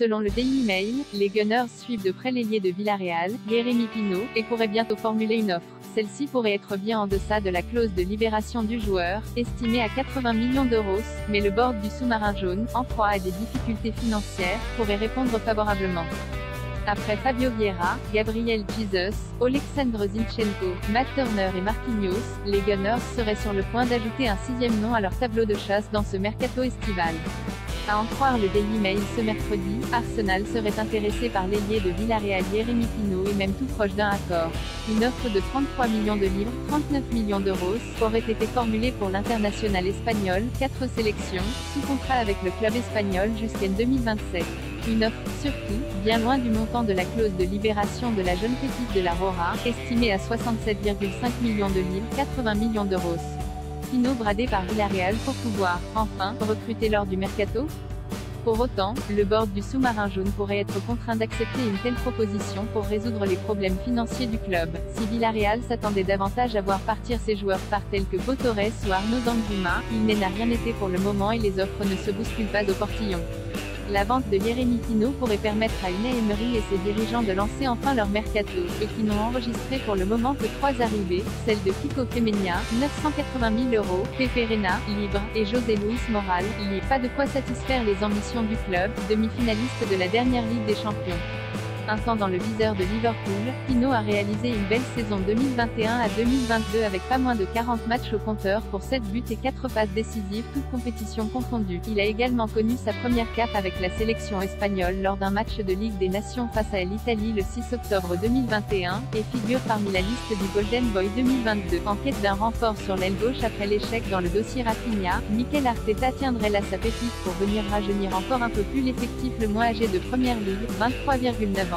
Selon le Daily Mail, les Gunners suivent de près l'ailier de Villarreal, Yeremy Pino, et pourraient bientôt formuler une offre. Celle-ci pourrait être bien en deçà de la clause de libération du joueur, estimée à 80 millions d'euros, mais le board du sous-marin jaune, en proie à des difficultés financières, pourrait répondre favorablement. Après Fabio Vieira, Gabriel Jesus, Oleksandr Zinchenko, Matt Turner et Marquinhos, les Gunners seraient sur le point d'ajouter un sixième nom à leur tableau de chasse dans ce mercato estival. À en croire le Daily Mail ce mercredi, Arsenal serait intéressé par l'ailier de Villarreal Yeremy Pino et même tout proche d'un accord. Une offre de 33 millions de livres, 39 millions d'euros, aurait été formulée pour l'international espagnol, 4 sélections, sous contrat avec le club espagnol jusqu'en 2027. Une offre, surtout, bien loin du montant de la clause de libération de la jeune pépite de la Rora, estimée à 67,5 millions de livres, 80 millions d'euros. Pino bradé par Villarreal pour pouvoir, enfin, recruter lors du mercato? Pour autant, le board du sous-marin jaune pourrait être contraint d'accepter une telle proposition pour résoudre les problèmes financiers du club. Si Villarreal s'attendait davantage à voir partir ses joueurs phares tels que Pau Torres ou Arnaud Danjuma, il n'a rien été pour le moment et les offres ne se bousculent pas au portillon. La vente de Yeremy Pino pourrait permettre à Unai Emery et ses dirigeants de lancer enfin leur mercato, eux qui n'ont enregistré pour le moment que 3 arrivées, celle de Kiko Femenia, 980 000 euros, Pepe Reina, libre, et José Luis Moral, lié. Pas de quoi satisfaire les ambitions du club, demi-finaliste de la dernière Ligue des Champions. Un temps dans le viseur de Liverpool, Pino a réalisé une belle saison 2021 à 2022 avec pas moins de 40 matchs au compteur pour 7 buts et 4 passes décisives toutes compétitions confondues. Il a également connu sa première cape avec la sélection espagnole lors d'un match de Ligue des Nations face à l'Italie le 6 octobre 2021, et figure parmi la liste du Golden Boy 2022. En quête d'un renfort sur l'aile gauche après l'échec dans le dossier Rafinha, Mikel Arteta tiendrait là sa pépite pour venir rajeunir encore un peu plus l'effectif le moins âgé de Première Ligue, 23,9